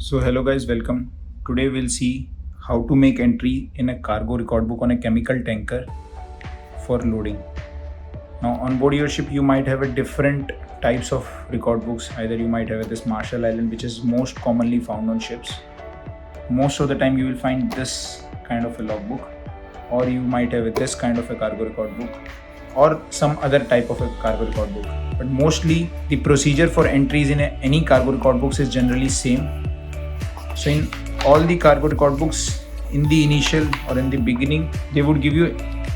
So hello guys, welcome. Today we'll see how to make entry in a cargo record book on a chemical tanker for loading. Now on board your ship you might have a different types of record books. Either you might have this Marshall Island, which is most commonly found on ships. Most of the time you will find this kind of a logbook, or you might have this kind of a cargo record book, or some other type of a cargo record book. But mostly the procedure for entries in any cargo record books is generally same. So in all the cargo record books, in the initial or in the beginning, they would give you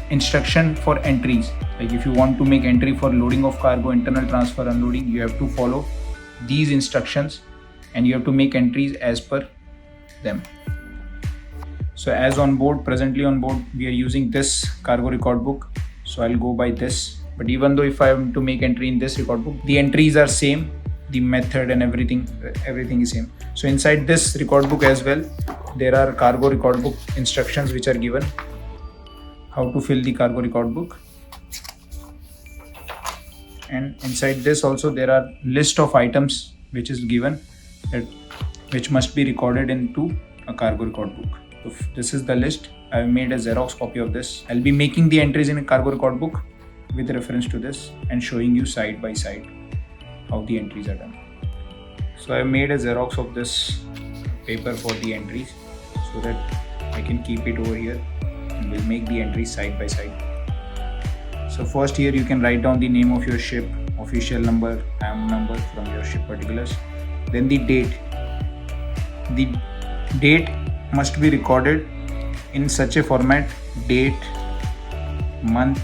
instruction for entries. Like if you want to make entry for loading of cargo, internal transfer, unloading, you have to follow these instructions and you have to make entries as per them. So as on board, presently on board, we are using this cargo record book. So I'll go by this. But even though if I am to make entry in this record book, the entries are same, the method and everything is same. So inside this record book as well, there are cargo record book instructions which are given, how to fill the cargo record book. And inside this also there are list of items which is given, which must be recorded into a cargo record book. So this is the list. I have made a Xerox copy of this. I'll be making the entries in a cargo record book with reference to this and showing you side by side how the entries are done. So I have made a Xerox of this paper for the entries so that I can keep it over here and we'll make the entries side by side. So first here you can write down the name of your ship, official number, IM number from your ship particulars. Then the date. The date must be recorded in such a format: date, month,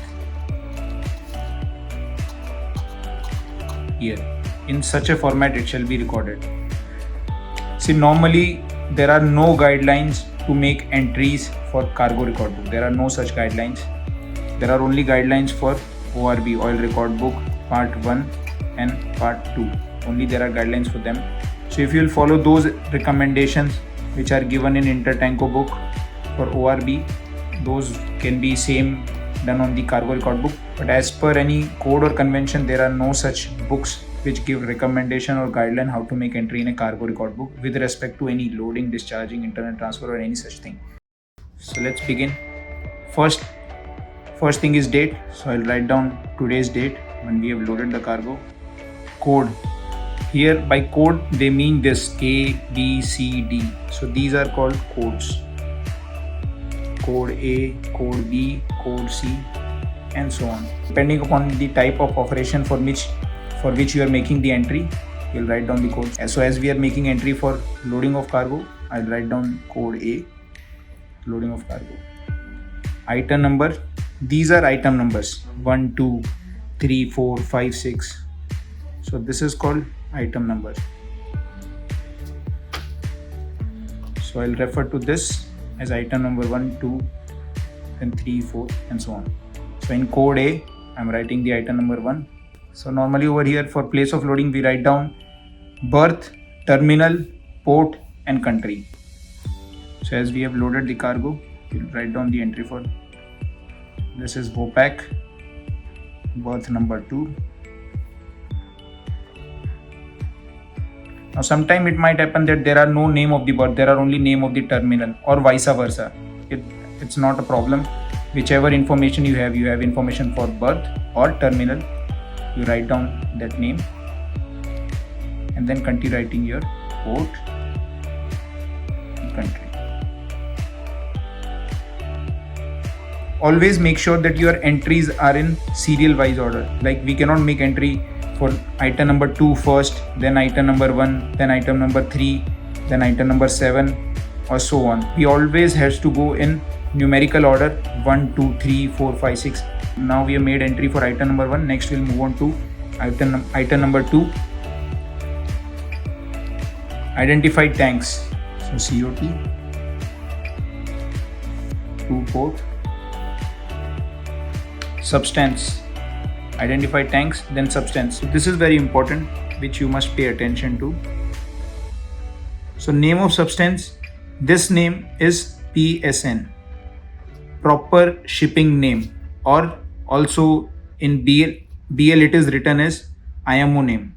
year. In such a format it shall be recorded. See, normally there are no guidelines to make entries for cargo record book. There are no such guidelines. There are only guidelines for ORB, oil record book, part 1 and part 2. Only there are guidelines for them. So if you will follow those recommendations which are given in Intertanko book for ORB, those can be same done on the cargo record book. But as per any code or convention, there are no such books which give recommendation or guideline how to make entry in a cargo record book with respect to any loading, discharging, internal transfer or any such thing. So let's begin. First thing is date. So I'll write down today's date when we have loaded the cargo. Code. Here by code they mean this A, B, C, D. So these are called codes. Code A, code B, code C, and so on. Depending upon the type of operation for which you are making the entry, you'll write down the code. So as we are making entry for loading of cargo, I'll write down code A, loading of cargo. Item number. These are item numbers 1, 2, 3, 4, 5, 6. So this is called item number. So I'll refer to this as item number 1, 2, then 3, 4 and so on. So in code A, I'm writing the item number 1. So normally over here for place of loading, we write down berth, terminal, port and country. So as we have loaded the cargo, we'll write down the entry for this is Vopak, berth number 2. Now sometime it might happen that there are no name of the berth, there are only name of the terminal or vice versa. It's not a problem. Whichever information you have information for berth or terminal, you write down that name and then continue writing your port and country. Always make sure that your entries are in serial wise order. Like we cannot make entry for item number 2 first, then item number 1, then item number 3, then item number 7 or so on. We always has to go in numerical order 1, 2, 3, 4, 5, 6. Now we have made entry for item number 1. Next we'll move on to item number 2. Identified tanks. So COT, 2 port. Substance. Identified tanks, then substance. So this is very important, which you must pay attention to. So name of substance, this name is PSN, proper shipping name, or also in BL it is written as IMO name.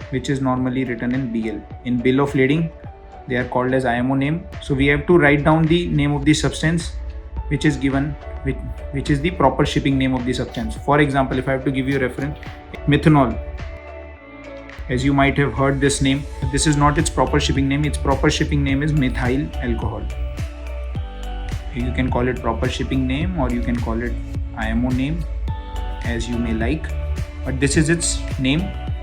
which is normally written in BL. In bill of lading, they are called as IMO name. So we have to write down the name of the substance which is given, which is the proper shipping name of the substance. For example, if I have to give you a reference, methanol, as you might have heard this name, this is not its proper shipping name. Its proper shipping name is methyl alcohol. You can call it proper shipping name or you can call it IMO name, as you may like, but this is its name,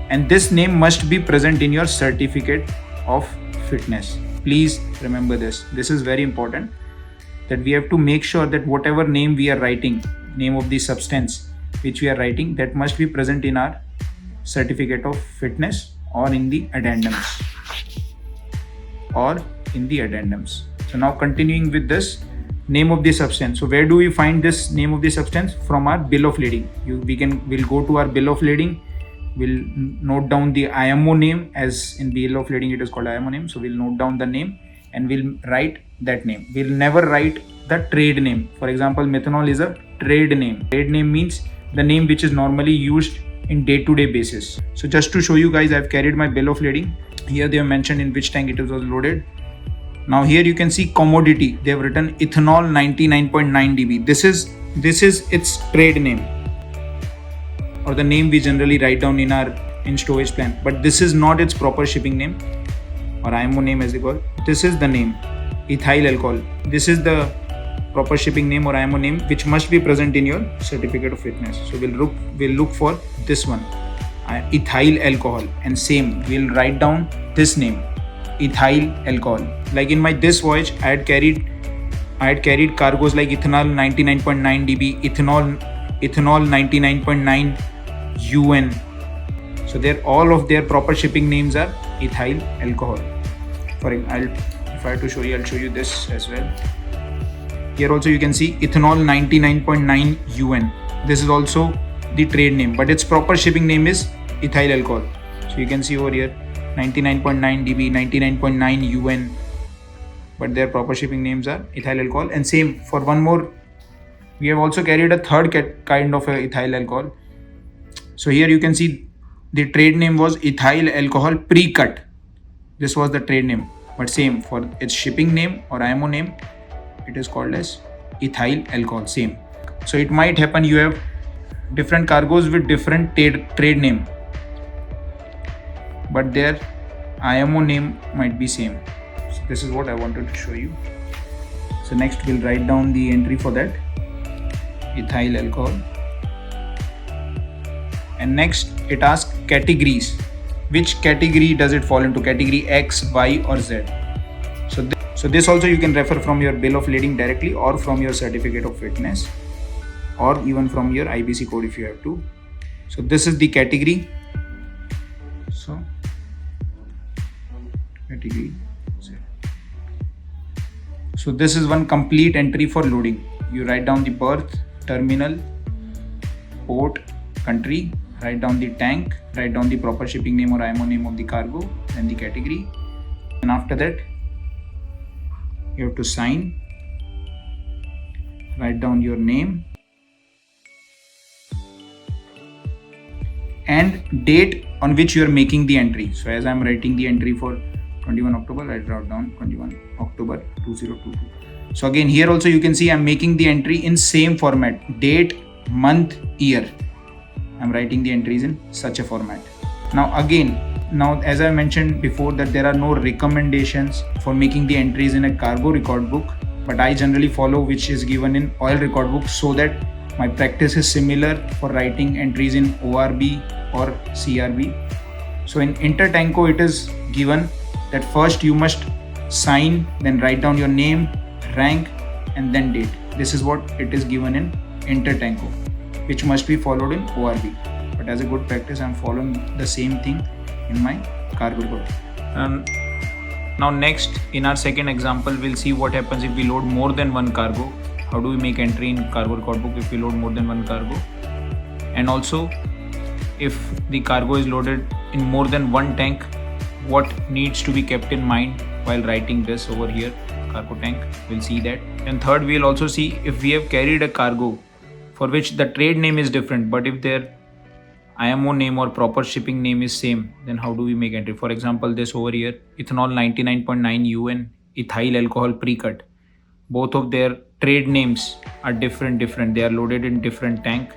and this name must be present in your certificate of fitness. Please remember this. This is very important, that we have to make sure that whatever name we are writing, name of the substance which we are writing, that must be present in our certificate of fitness or in the addendums. So now continuing with this name of the substance. So where do we find this name of the substance? From our bill of lading. We'll go to our bill of lading. We'll note down the IMO name, as in bill of lading it is called IMO name. So we'll note down the name and we'll write that name. We'll never write the trade name. For example, methanol is a trade name. Trade name means the name which is normally used in day-to-day basis. So just to show you guys, I've carried my bill of lading. Here they have mentioned in which tank it was loaded. Now here you can see commodity. They have written ethanol 99.9 dB. This is its trade name, or the name we generally write down in storage plan. But this is not its proper shipping name, or IMO name as they call. This is the name, ethyl alcohol. This is the proper shipping name or IMO name which must be present in your certificate of fitness. So we'll look for this one, ethyl alcohol, and same we'll write down this name, ethyl alcohol. Like in my this voyage, I had carried cargoes like ethanol 99.9 dB, ethanol 99.9 UN. So all of their proper shipping names are ethyl alcohol. If I have to show you, I'll show you this as well. Here also you can see ethanol 99.9 UN. This is also the trade name, but its proper shipping name is ethyl alcohol. So you can see over here 99.9 dB, 99.9 UN, but their proper shipping names are ethyl alcohol. And same for one more, we have also carried a third kind of ethyl alcohol. So here you can see the trade name was ethyl alcohol pre-cut. This was the trade name, but same for its shipping name or IMO name, it is called as ethyl alcohol, same. So it might happen you have different cargoes with different trade name, but their IMO name might be same. So this is what I wanted to show you. So next we'll write down the entry for that, ethyl alcohol. And next it asks categories. Which category does it fall into? Category X, Y or Z. So this also you can refer from your bill of lading directly, or from your certificate of fitness, or even from your IBC code if you have to. So this is the category. So category Z. So this is one complete entry for loading. You write down the berth, terminal, port, country, write down the tank, write down the proper shipping name or IMO name of the cargo and the category. And after that, you have to sign, write down your name and date on which you are making the entry. So as I am writing the entry for 21 October, I write down 21 October 2022. So again here also you can see I am making the entry in same format, date, month, year. I am writing the entries in such a format. Now as I mentioned before that there are no recommendations for making the entries in a cargo record book, but I generally follow which is given in oil record book, so that my practice is similar for writing entries in ORB or CRB. So in Intertanko it is given that first you must sign, then write down your name, rank and then date. This is what it is given in Intertanko, which must be followed in ORB. But as a good practice, I am following the same thing in my cargo record. Now next, in our second example, we'll see what happens if we load more than one cargo. How do we make entry in cargo record book if we load more than one cargo? And also, if the cargo is loaded in more than one tank, what needs to be kept in mind while writing this over here, cargo tank. We'll see that. And third, we'll also see if we have carried a cargo for which the trade name is different, but if their IMO name or proper shipping name is same, then how do we make entry? For example, this over here, ethanol 99.9 UN, ethyl alcohol pre-cut. Both of their trade names are different. They are loaded in different tank,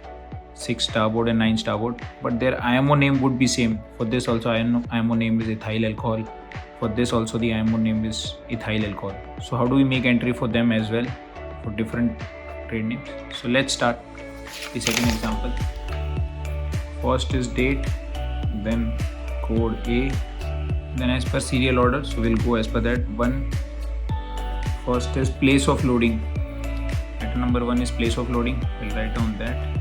6 starboard and 9 starboard, but their IMO name would be same. For this also IMO name is ethyl alcohol. For this also the IMO name is ethyl alcohol. So how do we make entry for them as well for different trade names? So let's start the second example. First is date, then code A, then as per serial order, so we'll go as per that. First is place of loading. Item number 1 is place of loading. We'll write down that.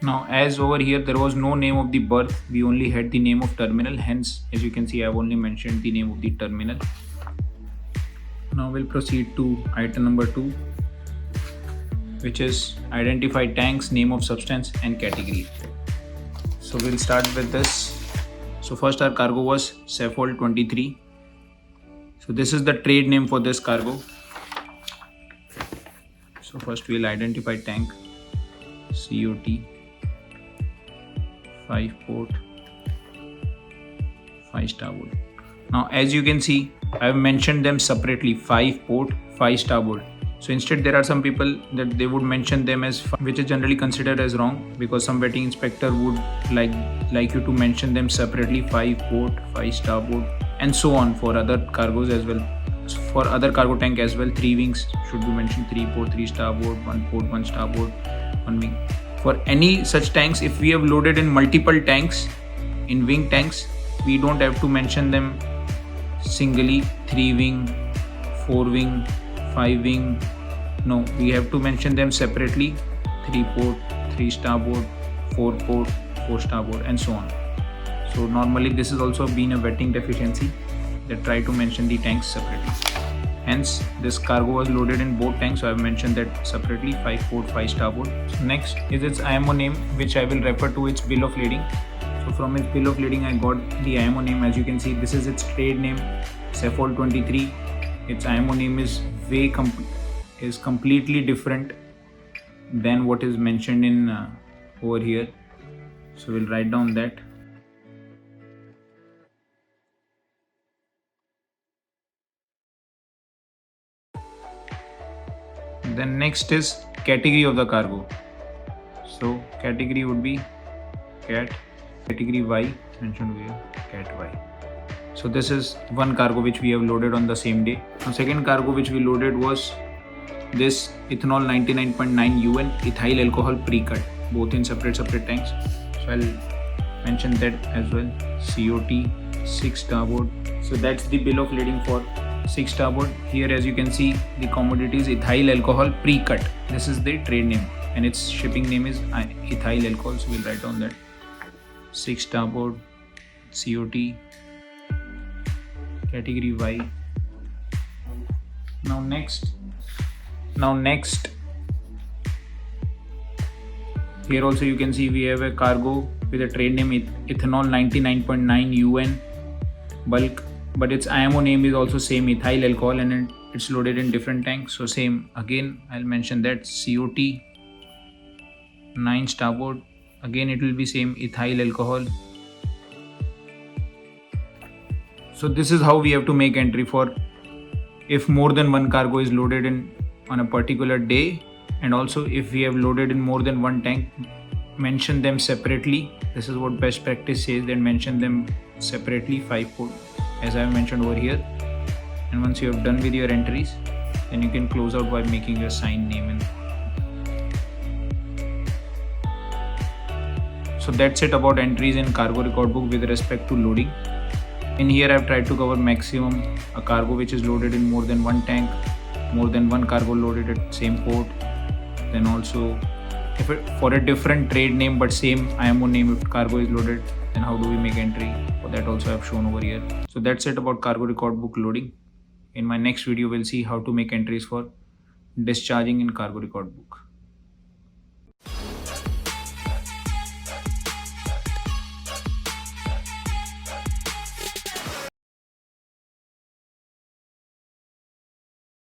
Now, as over here there was no name of the berth, we only had the name of terminal. Hence, as you can see, I have only mentioned the name of the terminal. Now we'll proceed to item number 2, which is identify tanks, name of substance and category. So we'll start with this. So first our cargo was Saffold 23. So this is the trade name for this cargo. So first we'll identify tank, COT, 5 port, 5 starboard. Now as you can see, I have mentioned them separately, 5 port, 5 starboard. So instead there are some people that they would mention them as 5, which is generally considered as wrong, because some vetting inspector would like you to mention them separately, 5 port, 5 starboard and so on for other cargos as well. For other cargo tank as well, 3 wings should be mentioned, 3 port, 3 starboard, 1 port, 1 starboard, 1 wing. For any such tanks, if we have loaded in multiple tanks, in wing tanks, we don't have to mention them singly, 3 wing, 4 wing, 5 wing. No, we have to mention them separately, 3 port, 3 starboard, 4 port, 4 starboard and so on. So normally this has also been a vetting deficiency, that try to mention the tanks separately. Hence this cargo was loaded in both tanks, so I have mentioned that separately, 5 port, 5 starboard. So next is its IMO name, which I will refer to its bill of lading. So from its bill of lading I got the IMO name. As you can see, this is its trade name, Saffold 23. Its IMO name is completely different than what is mentioned in over here. So we'll write down that. Then next is category of the cargo. So category would be cat, category Y mentioned here, cat Y. So this is one cargo which we have loaded on the same day. Now second cargo which we loaded was this ethanol 99.9 UN, ethyl alcohol pre-cut, both in separate tanks. So I'll mention that as well. COT, 6 starboard. So that's the bill of lading for 6 starboard. Here as you can see, the commodity is ethyl alcohol pre-cut. This is the trade name and its shipping name is ethyl alcohol. So we'll write down that. 6 starboard, COT, category Y. Now next here also you can see we have a cargo with a trade name ethanol 99.9 UN bulk, but its IMO name is also same, ethyl alcohol, and it's loaded in different tanks. So same again, I'll mention that. COT, 9 starboard, again it will be same, ethyl alcohol. So this is how we have to make entry for if more than one cargo is loaded in on a particular day, and also if we have loaded in more than one tank, mention them separately. This is what best practice says, then mention them separately, 5 port as I have mentioned over here. And once you have done with your entries, then you can close out by making your sign name in. So that's it about entries in cargo record book with respect to loading. In here I have tried to cover maximum a cargo which is loaded in more than one tank, more than one cargo loaded at same port, then also if for a different trade name but same IMO name if cargo is loaded, then how do we make entry? For that also I have shown over here. So that's it about cargo record book loading. In my next video we'll see how to make entries for discharging in cargo record book.